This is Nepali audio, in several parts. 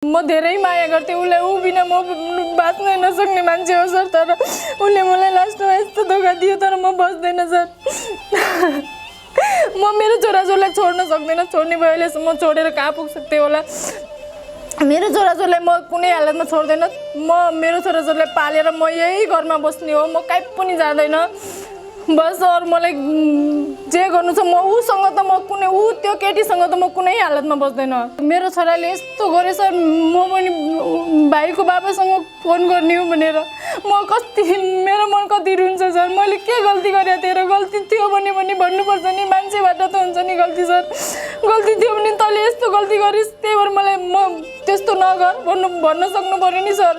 म धेरै माया गर्थेँ उसलाई, ऊ बिना म बाँच्नै नसक्ने मान्छे हो सर। तर उसले मलाई लास्टमा यस्तो धोका दियो, तर म बस्दैन सर। म मेरो छोराछोरीलाई छोड्न सक्दिनँ, छोड्ने भयो अहिले म छोडेर कहाँ पुग्थेँ होला। मेरो छोराछोरीलाई म कुनै हालतमा छोड्दैन। म मेरो छोराछोरीलाई पालेर म यही घरमा बस्ने हो, म कहीँ पनि जाँदैन। बस अरू मलाई जे गर्नु छ म उसँग त म कुनै त्यो केटीसँग त म कुनै हालतमा बस्दैन। मेरो छोराले यस्तो गरे सर, म पनि भाइको बाबासँग फोन गर्ने हो भनेर म कति मेरो मन कति रुन्छ सर। मैले के गल्ती गरेको थिएँ र गल्ती थियो भने भन्नुपर्छ नि, मान्छेबाट त हुन्छ नि गल्ती सर। गल्ती थियो भने तँले यस्तो गल्ती गरिस्, त्यही भएर मलाई म त्यस्तो नगर भन्न सक्नु पऱ्यो नि सर।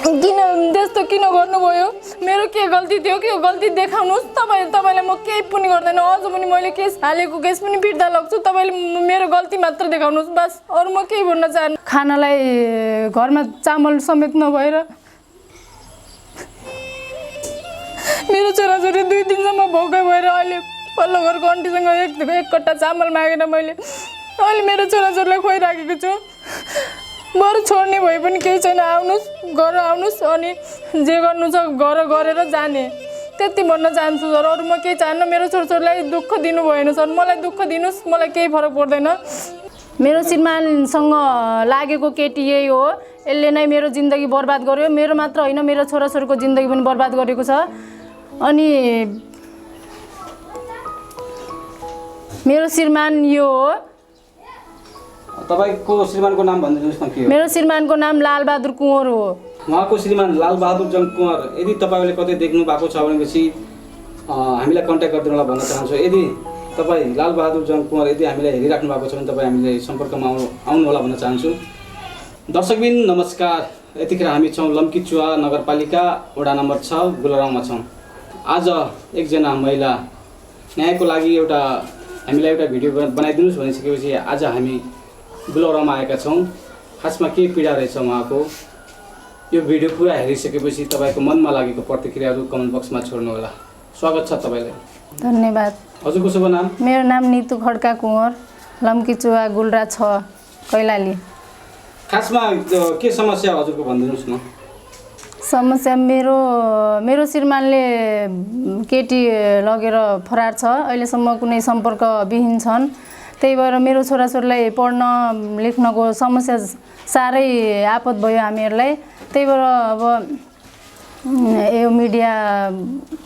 किन त्यस्तो किन गर्नुभयो, मेरो के गल्ती थियो, के गल्ती देखाउनुहोस्। तपाईँलाई म केही पनि गर्दैन। अझ पनि मैले केस हालेको केस पनि फिर्ता लग्छु। तपाईँले मेरो गल्ती मात्र देखाउनुहोस्, बस अरू म केही भन्न चाहन्न। खानालाई घरमा चामल समेत नभएर मेरो छोराछोरी 2 दिनसम्म भोकै भएर अहिले पल्लो घरको आन्टीसँग एक कट्टा चामल मागेर मैले अहिले मेरो छोराछोरीलाई खुवाइराखेको छु। बरु छोड्ने भए पनि केही छैन, आउनुहोस्, घर आउनुहोस्, अनि जे गर्नु छ गरेर जाने, त्यति भन्न चाहन्छु सर। अरू म केही चाहन्न। मेरो छोराछोरीलाई दुःख दिनु भएन सर, मलाई दुःख दिनुहोस्, मलाई केही फरक पर्दैन। मेरो श्रीमानसँग लागेको केटी यही हो, यसले नै मेरो जिन्दगी बर्बाद गर्यो। मेरो मात्र होइन, मेरो छोराछोरीको जिन्दगी पनि बर्बाद गरेको छ। अनि मेरो श्रीमान यो हो। तपाईको श्रीमानको नाम भनिदिनुहोस् न, के हो? मेरो श्रीमानको नाम लालबहादुर कुँवर हो। उहाँको श्रीमान लालबहादुर जङ कुँवर, यदि तपाईँले कतै देख्नु भएको छ भनेपछि हामीलाई कन्ट्याक्ट गरिदिनु होला भन्न चाहन्छु। यदि तपाईँ लालबहादुर जङ कुँवर यदि हामीलाई हेरिराख्नु भएको छ भने तपाईँ हामीले सम्पर्कमा आउनु होला भन्न चाहन्छु। दर्शकबिन नमस्कार, यतिखेर हामी छौँ लम्कीचुवा नगरपालिका वडा नम्बर 6 गुलराउँमा छौँ। आज एकजना महिला न्यायको लागि हामीलाई एउटा भिडियो बनाइदिनुहोस् भनिसकेपछि आज हामी गुलराउँमा आएका छौँ। खासमा के पीडा रहेछ उहाँको, यो भिडियो पुरा हेरिसकेपछि तपाईँको मनमा लागेको प्रतिक्रियाहरू कमेन्ट बक्समा छोड्नु होला। स्वागत छ तपाईँलाई। धन्यवाद। हजुरको शुभ नाम? मेरो नाम नितु खड्का कुँवर, लम्कीचुवा गुलरा 6 कैलाली। खासमा के समस्या हजुरको भनिदिनुहोस् न। समस्या मेरो श्रीमानले केटी लगेर फरार छ, अहिलेसम्म कुनै सम्पर्क विहीन छन्। त्यही भएर मेरो छोराछोरीलाई पढ्न लेख्नको समस्या साह्रै आपद भयो हामीहरूलाई। त्यही भएर अब यो मिडिया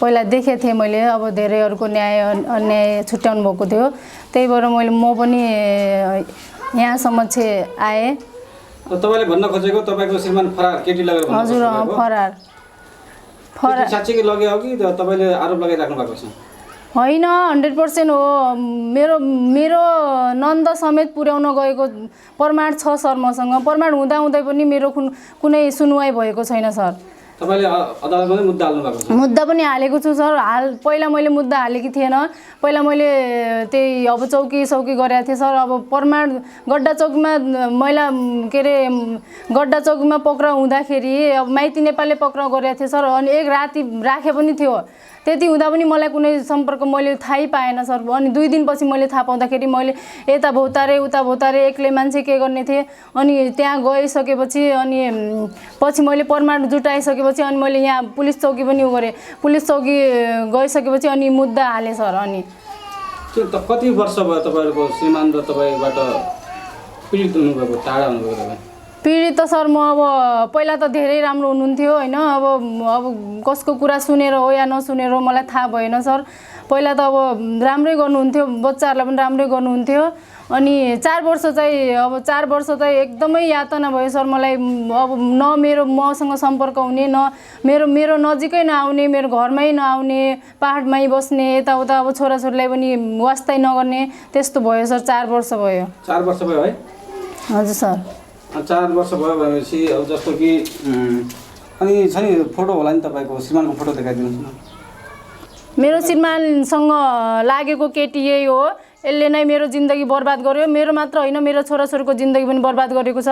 पहिला देखेको थिएँ मैले, अब धेरैहरूको न्याय अन्याय छुट्याउनु भएको थियो। त्यही भएर म पनि यहाँसम्म चाहिँ आएँ। तपाईँले भन्न खोजेको तपाईँको श्रीमान फरार, केटी लगेर? हजुर, फरार। साँच्चै लग्यो हो कि तपाईँले आरोप लगाइराख्नु भएको छ? होइन, 100% हो। मेरो नन्द समेत पुर्याउन गएको प्रमाण छ सर मसँग। प्रमाण हुँदाहुँदै पनि मेरो कुनै सुनवाई भएको छैन सर। तपाईँले अदालतमा मुद्दा हाल्नु भएको छ? मुद्दा पनि हालेको छु सर। पहिला मैले मुद्दा हालेकी थिएन। पहिला मैले त्यही अब चौकी गरेको थिएँ सर। अब प्रमाण गड्डा चौकीमा गड्डा चौकीमा पक्राउ हुँदाखेरि अब माइती नेपालले पक्राउ गरेको थिएँ सर। अनि एक राति राखे पनि थियो। त्यति हुँदा पनि मलाई कुनै सम्पर्क मैले थाहै पाएन सर। अनि 2 दिनपछि मैले थाहा पाउँदाखेरि मैले यता भौतारे उता भौतारे एक्लै मान्छे के गर्ने थिएँ। अनि त्यहाँ गइसकेपछि अनि पछि मैले प्रमाण जुटाइसकेपछि अनि मैले यहाँ पुलिस चौकी पनि गरेँ। पुलिस चौकी गइसकेपछि अनि मुद्दा हालेँ सर। अनि कति वर्ष भयो तपाईँहरूको श्रीमान र तपाईँबाट पीडित हुनुभएको, टाढा हुनुभएको तपाईँ? पीडित त सर म अब पहिला त धेरै राम्रो हुनुहुन्थ्यो होइन। अब कसको कुरा सुनेर हो या नसुनेर हो मलाई थाहा भएन सर। पहिला त अब राम्रै गर्नुहुन्थ्यो, बच्चाहरूलाई पनि राम्रै गर्नुहुन्थ्यो। अनि 4 वर्ष चाहिँ एकदमै यातना भयो सर मलाई। अब न मसँग सम्पर्क हुने, न मेरो नजिकै नआउने, मेरो घरमै नआउने, पाहाडमै बस्ने, यताउता अब छोराछोरीलाई पनि वास्तै नगर्ने, त्यस्तो भयो सर। 4 वर्ष भयो। 4 वर्ष भयो है? हजुर सर। 4 वर्ष भयो भनेपछि अब जस्तो कि अनि छ नि फोटो होला नि तपाईँको श्रीमानको फोटो देखाइदिनुहोस् न। मेरो श्रीमानसँग लागेको केटी यही हो, यसले नै मेरो जिन्दगी बर्बाद गर्यो। मेरो मात्र होइन, मेरो छोराछोरीको जिन्दगी पनि बर्बाद गरेको छ।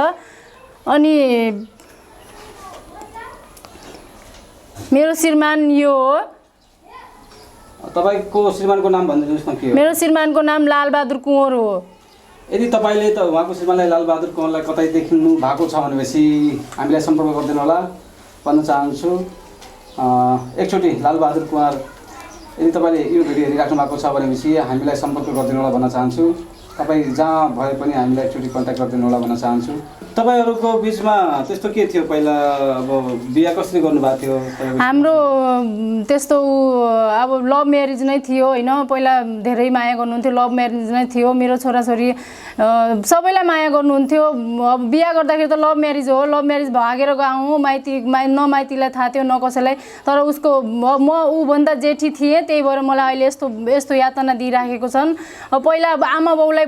अनि मेरो श्रीमान यो हो। तपाईँको श्रीमानको नाम भनिदिनुहोस् न, के हो? मेरो श्रीमानको नाम लालबहादुर कुँवर हो। यदि तपाईँले त उहाँको श्रीमानलाई लालबहादुर कुँवरलाई कतै देख्नु भएको छ भनेपछि हामीलाई सम्पर्क गरिदिनु होला भन्न चाहन्छु। एकचोटि लालबहादुर कुँवर यदि तपाईँले यो भिडियो हेरिराख्नु भएको छ भनेपछि हामीलाई सम्पर्क गरिदिनु होला भन्न चाहन्छु। तपाईँ जहाँ भए पनि हामीलाई एकचोटि कन्ट्याक्ट गरिदिनु होला भन्न चाहन्छु। तपाईँहरूको बिचमा त्यस्तो के थियो पहिला, अब बिहा कसरी गर्नुभएको थियो? हाम्रो त्यस्तो अब लभ म्यारेज नै थियो होइन। पहिला धेरै माया गर्नुहुन्थ्यो, लभ म्यारेज नै थियो। मेरो छोराछोरी सबैलाई माया गर्नुहुन्थ्यो। अब बिहा गर्दाखेरि त लभ म्यारेज हो, लभ म्यारेज भागेर गयौँ न माइतीलाई थाहा थियो न कसैलाई। तर उसको म ऊभन्दा जेठी थिएँ, त्यही भएर मलाई अहिले यस्तो यातना दिइराखेको छन्। अब पहिला अब आमा बाउलाई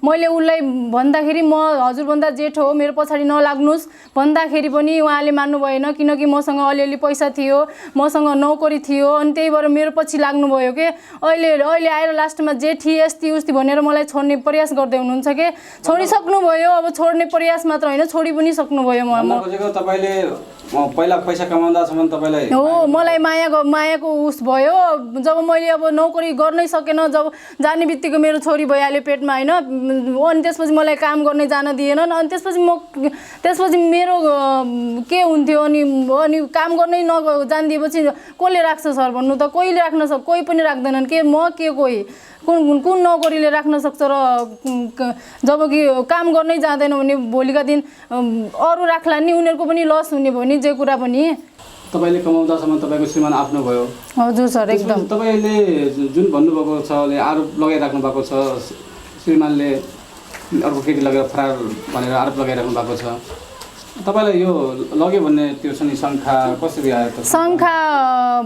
मैले उसलाई भन्दाखेरि म हजुरभन्दा जेठो हो, मेरो पछाडि नलाग्नुहोस् भन्दाखेरि पनि उहाँले मान्नु भएन, किनकि मसँग अलिअलि पैसा थियो, मसँग नोकरी थियो, अनि त्यही भएर मेरो पछि लाग्नुभयो के। अहिले आएर लास्टमा जेठी यस्ती उस्ती भनेर मलाई छोड्ने प्रयास गर्दै हुनुहुन्छ के। छोडिसक्नुभयो, अब छोड्ने प्रयास मात्र होइन, छोडी पनि सक्नुभयो। तपाईँले पहिला पैसा कमाउँदासम्म तपाईँलाई हो, मलाई मायाको उस भयो। जब मैले अब नोकरी गर्नै सकेन, जब जाने बित्तिकै मेरो छोरी भइहाल्यो पेटमा होइन। अनि त्यसपछि मलाई काम गर्ने जान दिएनन्। अनि त्यसपछि मेरो के हुन्थ्यो, अनि काम गर्नै जानिदिएपछि कसले राख्छ सर भन्नु त? कोहीले राख्न सक्छ, कोही पनि राख्दैनन् के। म के कोही कुन नोकरीले राख्न सक्छ र जब कि काम गर्नै जाँदैन भने भोलिका दिन अरू राख्ला नि, उनीहरूको पनि लस हुने भयो नि जे कुरा पनि। तपाईँले कमाउँदासम्म तपाईँको श्रीमान आफ्नो भयो? हजुर सर, एकदम। तपाईँले जुन भन्नुभएको छ, आरोप लगाइराख्नु भएको छ, श्रीमानले अर्को केटी लगेर फरार भनेर आरोप लगाइराख्नु भएको छ, तपाईँलाई यो लग्यो भन्ने त्यो छ नि शङ्का कसरी आयो त? शङ्का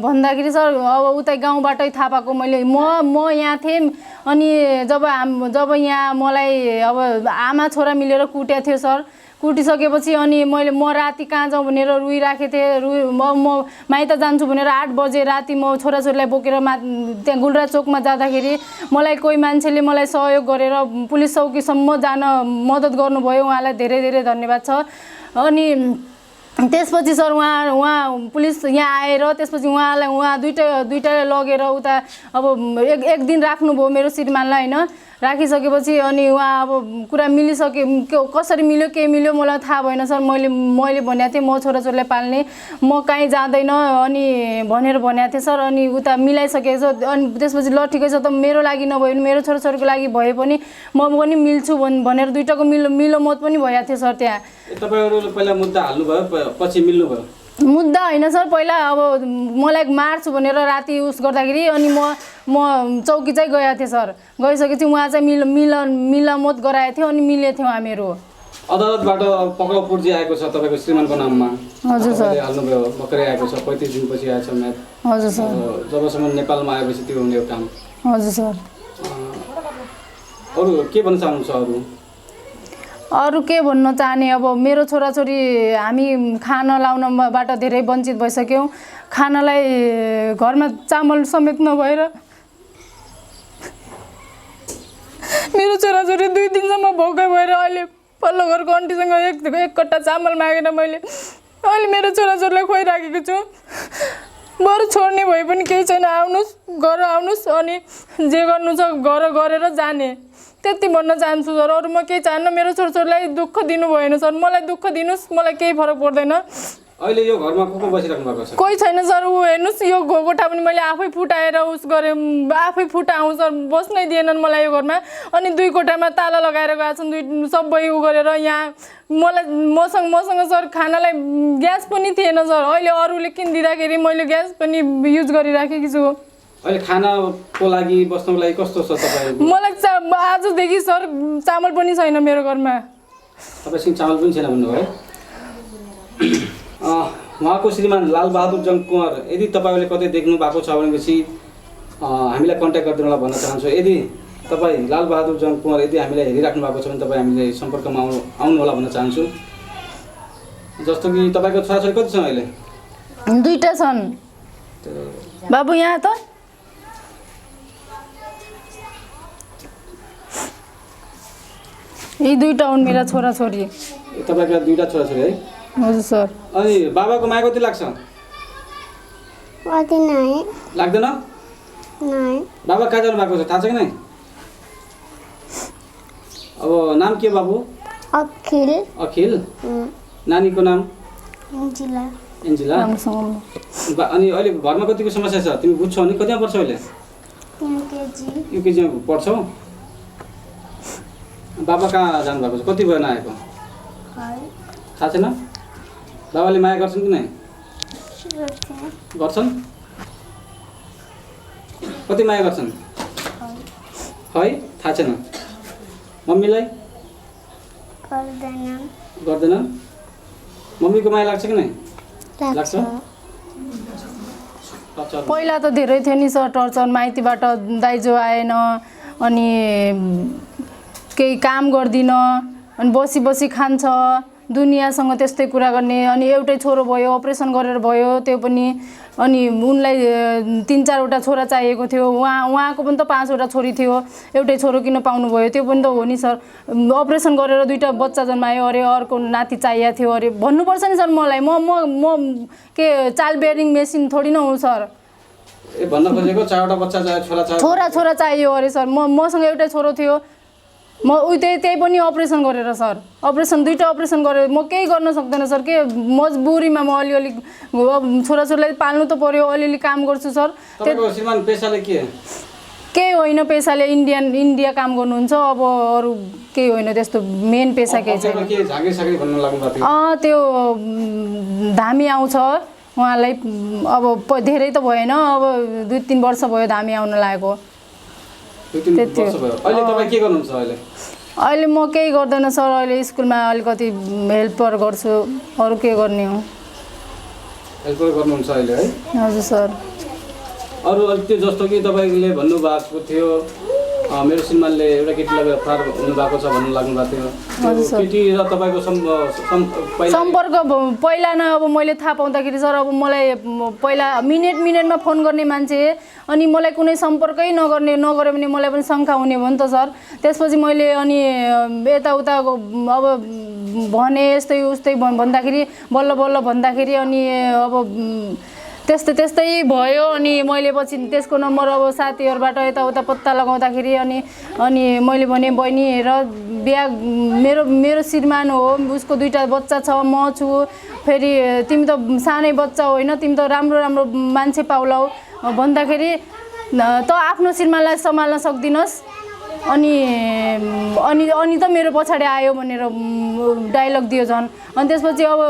भन्दाखेरि सर अब उतै गाउँबाटै थाहा पाएको मैले। म यहाँ थिएँ, अनि जब यहाँ मलाई अब आमा छोरा मिलेर कुट्या थियो सर। कुटिसकेपछि अनि म राति कहाँ जाउँ भनेर रुइराखेको थिएँ। म माइत जान्छु भनेर 8 बजे राति म छोराछोरीलाई बोकेर त्यहाँ गुलरा चोकमा जाँदाखेरि मलाई कोही मान्छेले मलाई सहयोग गरेर पुलिस चौकीसम्म जान मद्दत गर्नुभयो। उहाँलाई धेरै धेरै धन्यवाद छ। अनि त्यसपछि सर उहाँ पुलिस यहाँ आएर त्यसपछि उहाँ दुइटाले लगेर उता अब एक दिन राख्नुभयो मेरो श्रीमानलाई होइन। राखिसकेपछि अनि उहाँ अब कुरा मिलिसके, कसरी मिल्यो के मिल्यो मलाई थाहा भएन सर। मैले भनेको थिएँ म छोराछोरीलाई पाल्ने, म कहीँ जाँदैन अनि भनेर भनेको थिएँ सर। अनि उता मिलाइसकेको छ। अनि त्यसपछि ल ठिकै छ त, मेरो लागि नभए पनि मेरो छोराछोरीको लागि भए पनि म पनि मिल्छु भनेर दुइटाको मिलोमत पनि भएको थियो सर। त्यहाँ तपाईँहरू पहिला मुद्दा हाल्नुभयो, पछि मिल्नुभयो? मुद्दा होइन सर, पहिला अब मलाई मार्छु भनेर राति उस गर्दाखेरि अनि म चौकी चाहिँ गएको थिएँ सर। गइसकेपछि उहाँ चाहिँ मिलमत गराएको थियो अनि मिलेको थियो हामीहरू। अदालतबाट पक्राउ पुर्जी आएको छ तपाईँको श्रीमानको नाममा? हजुर सर। हाल्नुभयो, भर्खरै आएको छ, 35 दिनपछि आएछ म्याद। हजुर सर। जबसम्म नेपालमा आएपछि त्यो हुने काम। हजुर सर। अरू के भन्न चाहनुहुन्छ? अरू के भन्न चाहने, अब मेरो छोराछोरी हामी खाना लाउनबाट धेरै वञ्चित भइसक्यौँ। खानालाई घरमा चामल समेत नभएर मेरो छोराछोरी 2 दिनसम्म भोकै भएर अहिले पल्लो घरको आन्टीसँग एक कट्टा चामल मागेर मैले अहिले मेरो छोराछोरीलाई खुवाइराखेको छु। बरु छोड्ने भए पनि केही छैन, आउनुहोस् अनि जे गर्नु छ गरेर जाने, त्यति भन्न चाहन्छु सर। अरू म केही चाहन्न। मेरो छोराछोरीलाई दुःख दिनु भएन सर, मलाई दुःख दिनुहोस्, मलाई केही फरक पर्दैन। अहिले यो घरमा को बसिराख्नु भएको छ? कोही छैन सर। ऊ हेर्नुहोस्, यो कोठा पनि मैले आफै फुटाएर गरेँ, आफै फुटाउँ सर, बस्नै दिएनन् मलाई यो घरमा। अनि 2 कोठामा ताला लगाएर गएको छन्, सबै उ गरेर। यहाँ मसँग सर खानालाई ग्यास पनि थिएन सर। अहिले अरूले किनिदिँदाखेरि मैले ग्यास पनि युज गरिराखेकी छु। अहिले खानाको लागि बस्नको लागि कस्तो छ तपाईँ? मलाई आजदेखि सर चामल पनि छैन मेरो घरमा। तपाईँसँग चामल पनि छैन भन्नुभयो? उहाँको श्रीमान लालबहादुर जङ कुँवर यदि तपाईँले कतै देख्नु भएको छ भनेपछि हामीलाई कन्ट्याक्ट गरिदिनु होला भन्न चाहन्छु। यदि तपाईँ लालबहादुर जङ कुँवर यदि हामीलाई हेरिराख्नु भएको छ भने तपाईँ हामीले सम्पर्कमा आउनु होला भन्न चाहन्छु। जस्तो कि तपाईँको छोराछोरी कति छन् अहिले? 2टा छन्। बाबु यहाँ त यी 2टा हुन् मेरा छोराछोरी। तपाईँका 2टा छोराछोरी है? हजुर सर। अनि बाबाको माया कति लाग्छ? लाग्दैन? बाबा कहाँ जानु भएको छ थाहा छ कि नै? अब नाम के बाबु? अखिल अखिल। नानीको नाम? Angela Angela. अनि अहिले घरमा कतिको समस्या छ तिमी बुझ्छौ नि? कतिमा पढ्छौ अहिले? युकेजीमा पढ्छौ? बाबा कहाँ जानुभएको छ? कति भयो नआएको? थाहा छैन? बाबाले माया गर्छन् कि नै? गर्छन्? कति माया गर्छन्? है थाहा छैन। मम्मीलाई? गर्दैनन्? मम्मीको माया लाग्छ कि नै? लाग्छ? पहिला त धेरै थियो नि सर टर्चर, माइतीबाट दाइजो आएन, अनि केही काम गर्दिन, अनि बसी बसी खान्छ, दुनियाँसँग त्यस्तै कुरा गर्ने। अनि एउटै छोरो भयो, अपरेसन गरेर भयो त्यो पनि। अनि उनलाई 3-4वटा छोरा चाहिएको थियो, उहाँको पनि त 5वटा छोरी थियो, एउटै छोरो किन पाउनुभयो? त्यो पनि त हो नि सर। अपरेसन गरेर 2टा बच्चा जन्मायो अरे, अर्को नाति चाहिएको थियो अरे। भन्नुपर्छ नि सर मलाई। म के चाइल्ड बेयरिङ मेसिन थोडी न हो सर। ए भन्न खोजेको 4वटा बच्चा चाहियो, छोरा चाहियो अरे सर। मसँग एउटै छोरो थियो, म त्यही पनि अपरेसन गरेर सर। अपरेसन 2टा अपरेसन गरेर म केही गर्न सक्दैन सर। के मजबुरीमा म अलिअलि छोराछोरीलाई पाल्नु त पर्यो, अलिअलि काम गर्छु सर। तपाईको श्रीमान पेशाले के? केही होइन, पेसाले इन्डिया काम गर्नुहुन्छ। अब अरू केही होइन त्यस्तो, मेन पेसा केही छैन। त्यो धामी आउँछ उहाँलाई। अब धेरै त भएन, अब 2-3 वर्ष भयो धामी आउन लागेको। अहिले म केही गर्दैन सर। अहिले स्कुलमा अलिकति हेल्पर गर्छु, अरू के गर्ने हो। हेल्पर गर्नुहुन्छ अहिले है? हजुर सर। अरू त्यो जस्तो कि तपाईँले भन्नुभएको थियो मेरो श्रीमानले एउटा केटीलाई अपराध हुनुभएको छ भन्नु लाग्नु भएको थियो। केटी र तपाईँको सम्पर्क पहिला न अब मैले थाहा पाउँदाखेरि सर, अब मलाई पहिला मिनेटमा फोन गर्ने मान्छे, अनि मलाई कुनै सम्पर्कै नगर्यो भने मलाई पनि शङ्का हुने भयो नि त सर। त्यसपछि मैले अनि यताउताको अब भने यस्तै उस्तै भन्दाखेरि बल्ल भन्दाखेरि अनि अब त्यस्तै भयो। अनि मैले पछि त्यसको नम्बर अब साथीहरूबाट यताउता पत्ता लगाउँदाखेरि अनि मैले भने बहिनी हेर, बिहा मेरो श्रीमान हो, उसको 2टा बच्चा छ, म छु, फेरि तिमी त सानै बच्चा होइन, तिमी त राम्रो मान्छे पाउलाऊ भन्दाखेरि त आफ्नो श्रीमानलाई सम्हाल्न सक्दिनस्, अनि त मेरो पछाडि आयो भनेर डायलग दियो झन्। अनि त्यसपछि अब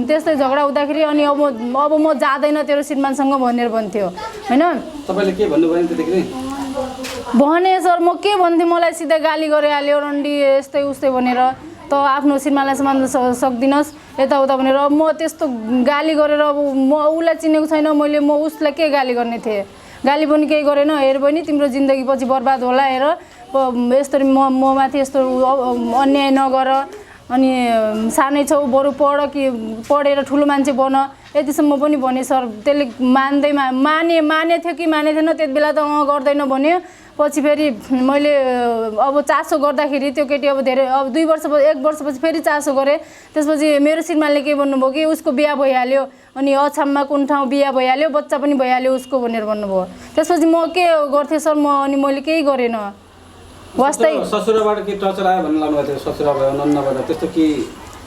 त्यस्तै झगडा हुँदाखेरि अनि अब म जाँदैन तेरो श्रीमानसँग भनेर भन्थ्यो होइन। तपाईले के भन्नुभयो नि त्यतिकै? भने सर म के भन्थेँ, मलाई सिधै गाली गरिहाल्यो, रन्डी यस्तै उस्तै भनेर, त आफ्नो श्रीमानलाई सम्हाल्न सक्दिनस् यताउता भनेर। म त्यस्तो गाली गरेर अब म उसलाई चिनेको छैन मैले, म उसलाई के गाली गर्ने थिएँ? गाली पनि केही गरेन। हेर बहिनी तिम्रो जिन्दगी पछि बर्बाद होला, हेर यस्तो म माथि यस्तो अन्याय नगर, अनि सानै छौ बरु पढेर ठुलो मान्छे बन, यतिसम्म पनि भने सर। त्यसले माने थियो कि माने थिएन त्यति बेला त गर्दैन भन्यो। पछि फेरि मैले अब चासो गर्दाखेरि त्यो केटी अब धेरै अब 1 वर्षपछि फेरि चासो गरेँ। त्यसपछि मेरो श्रीमानले के भन्नुभयो कि उसको बिहा भइहाल्यो, अनि अछाममा कुन ठाउँ बिहा भइहाल्यो, बच्चा पनि भइहाल्यो उसको भनेर भन्नुभयो। त्यसपछि म के गर्थेँ सर, अनि मैले केही गरेन। वास्तै ससुराबाट के टर्चर आयो भन्नु लाग्नु भएको थियो? ससुराबाट नन्दबाट त्यस्तो के?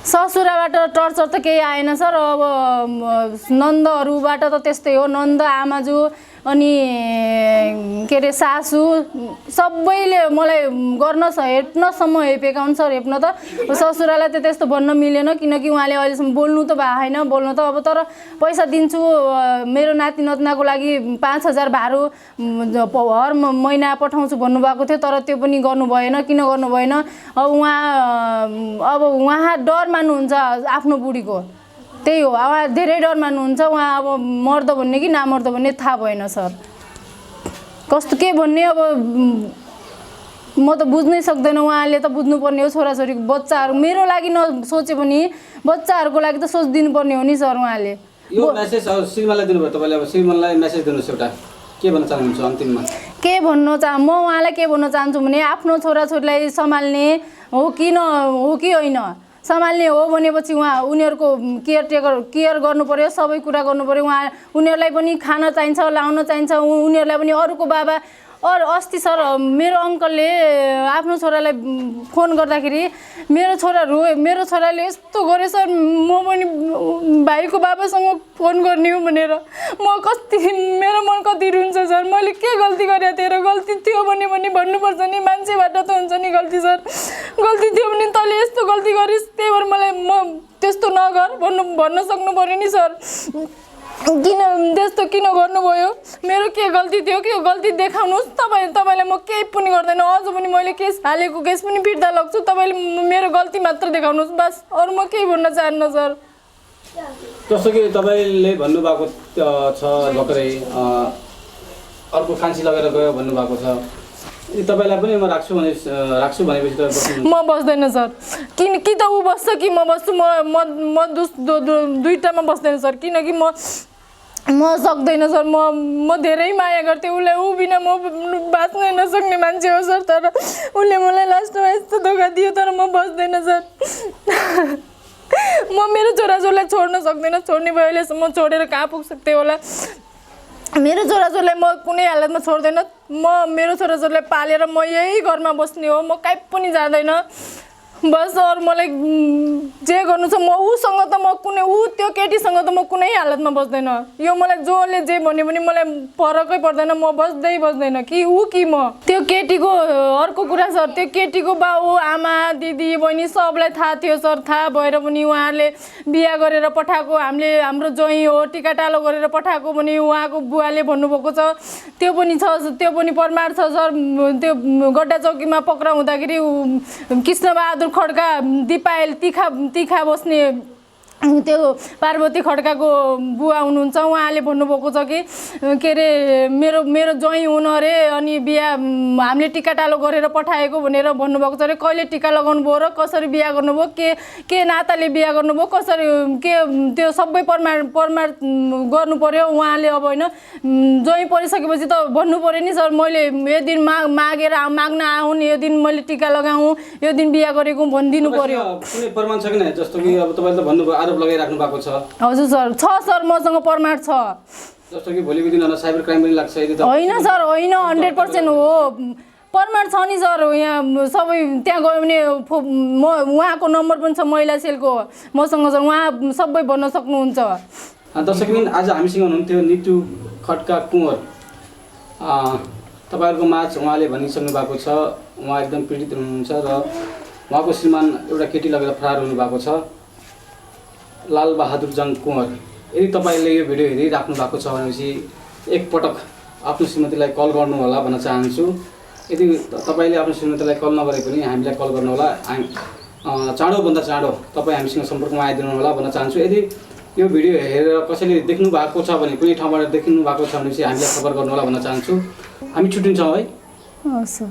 ससुराबाट टर्चर त केही आएन सर। अब नन्दहरूबाट त त्यस्तै हो, नन्द आमाजु अनि के अरे सासु सबैले मलाई हेप्नसम्म हेपेका हुन् सर। हेप्न त ससुरालाई त त्यस्तो भन्न मिलेन, किनकि उहाँले अहिलेसम्म बोल्नु त भएको छैन। बोल्नु त अब तर पैसा दिन्छु मेरो नाति नतनाको लागि 5,000 भाडु हर महिना पठाउँछु भन्नुभएको थियो, तर त्यो पनि गर्नु भएन। किन गर्नु भएन? अब उहाँ डर मान्नुहुन्छ आफ्नो बुढीको, त्यही हो। अब धेरै डर मान्नुहुन्छ उहाँ। अब मर्द भन्ने कि नामर्द भन्ने थाहा भएन सर। कस्तो के भन्ने अब म त बुझ्नै सक्दैन। उहाँले त बुझ्नुपर्ने हो छोराछोरीको बच्चाहरू, मेरो लागि नसोचे पनि बच्चाहरूको लागि त सोचिदिनु पर्ने हो नि सर। उहाँले यो मेसेज श्रीमानलाई दिनुभयो तपाईँले? अब श्रीमानलाई मेसेज दिनुहोस् एउटा, के भन्न चाहनुहुन्छ अन्तिममा? के भन्न म उहाँलाई के भन्न चाहन्छु भने आफ्नो छोराछोरीलाई सम्हाल्ने हो कि होइन, सम्हाल्ने हो भनेपछि उनीहरूको केयर गर्नु पर्यो, सबै कुरा गर्नु पर्यो। उनीहरूलाई पनि खान चाहिन्छ, लाउन चाहिन्छ, उनीहरूलाई पनि अस्ति सर मेरो अङ्कलले आफ्नो छोरालाई फोन गर्दाखेरि मेरो छोराले यस्तो गरे सर, म पनि भाइको बाबासँग फोन गर्ने हो भनेर। म कति मेरो मन कति रुन्छ सर, मैले के गल्ती गरेँ? तेरो गल्ती थियो भने भन्नुपर्छ नि, मान्छेबाट त हुन्छ नि गल्ती सर। गल्ती थियो भने तैँले यस्तो गल्ती गरिस्, त्यही भएर मलाई म त्यस्तो नगर भन्न सक्नु पऱ्यो नि सर। किन त्यस्तो किन गर्नुभयो? मेरो के गल्ती थियो? के गल्ती देखाउनुहोस् तपाईँलाई म केही पनि गर्दैन। अझ पनि मैले केस हालेको केस पनि फिर्ता लाग्छु। तपाईँले मेरो गल्ती मात्र देखाउनुहोस् बस, अरू म केही भन्न चाहन्न सर। जस्तो कि तपाईँले भन्नुभएको छ भर्खरै अर्को कान्छी लगेर गयो भन्नुभएको छ, तपाईँलाई पनि म राख्छु भनेपछि त म बस्दैन सर। कि त ऊ बस्छ कि म बस्छु। म दुईटामा बस्दैन सर, किनकि म सक्दैन सर। म धेरै माया गर्थेँ उसलाई, ऊ बिना म बाँच्नै नसक्ने मान्छे हो सर। तर उसले मलाई लास्टमा यस्तो धोका दियो, तर म बस्दैन सर। म मेरो छोराछोरीलाई छोड्न सक्दैन। छोड्ने भयो अहिलेसम्म छोडेर कहाँ पुग्छ त्यो होला। मेरो छोराछोरीलाई म कुनै हालतमा छोड्दैन। मेरो छोराछोरीलाई पालेर म यही घरमा बस्ने हो, म कहीँ पनि जाँदैन बस। अरू मलाई जे गर्नु छ म उसँग त म कुनै त्यो केटीसँग त म कुनै हालतमा बस्दैन। यो मलाई जसले जे भन्यो भने मलाई फरकै पर्दैन, म बस्दैन कि ऊ कि म। त्यो केटीको अर्को कुरा सर, त्यो केटीको बाउ आमा दिदी बहिनी सबलाई थाहा थियो सर। थाहा भएर पनि उहाँहरूले बिहा गरेर पठाएको, हाम्रो ज्वाइँ हो, टिकाटालो गरेर पठाएको भने उहाँको बुवाले भन्नुभएको छ। त्यो पनि प्रमाण छ सर। त्यो गड्डा चौकीमा पक्राउ हुँदाखेरि कृष्णबहादुर खड्का दिपायल तिखा बस्ने त्यो पार्वती खड्काको बुवा हुनुहुन्छ। उहाँले भन्नुभएको छ कि के अरे मेरो ज्वाइँ हुनु अरे, अनि बिहा हामीले टिकाटालो गरेर पठाएको भनेर भन्नुभएको छ अरे। कहिले टिका लगाउनु भयो र कसरी बिहा गर्नुभयो, के नाताले बिहा गर्नुभयो, कसरी के त्यो सबै प्रमाण गर्नु पर्यो उहाँले। अब होइन ज्वाइँ परिसकेपछि त भन्नु पर्यो नि सर। मैले यो दिन माग्न आउँ, यो दिन मैले टिका लगाऊँ, यो दिन बिहा गरेको भनिदिनु पर्यो। कुनै प्रमाण छ कि नै? जस्तो कि अब तपाईँले त भन्नुभयो आरोप लगाइराख्नु भएको छ। हजुर सर, छ सर, मसँग प्रमाण छ। जस्तो कि भोलिको दिन साइबर क्राइम पनि लाग्छ यदि त? होइन सर, होइन, 100% हो, प्रमाण छ नि सर। यहाँ सबै त्यहाँ गयो भने उहाँको नम्बर पनि छ महिला सेलको मसँग सर, उहाँ सबै भन्न सक्नुहुन्छ। दर्शकबिन, आज हामीसँग हुनुहुन्थ्यो नितु खड्का कुँवर। तपाईँहरूको माझ उहाँले भनिसक्नु भएको छ, उहाँ एकदम पीडित हुनुहुन्छ र उहाँको श्रीमान एउटा केटी लगेर फरार हुनुभएको छ, लालबहादुर जङ कुँवर। यदि तपाईँले यो भिडियो हेरिराख्नु भएको छ भनेपछि एकपटक आफ्नो श्रीमतीलाई कल गर्नु होला भन्न चाहन्छु। यदि तपाईँले आफ्नो श्रीमतीलाई कल नगरे पनि हामीलाई कल गर्नुहोला। चाँडोभन्दा चाँडो तपाईँ हामीसँग सम्पर्कमा आइदिनु होला भन्न चाहन्छु। यदि यो भिडियो हेरेर कसैले देख्नु भएको छ भने, कुनै ठाउँबाट देख्नु भएको छ भनेपछि हामीलाई खबर गर्नुहोला भन्न चाहन्छु। हामी छुट्टिन्छौँ है। हस् सर।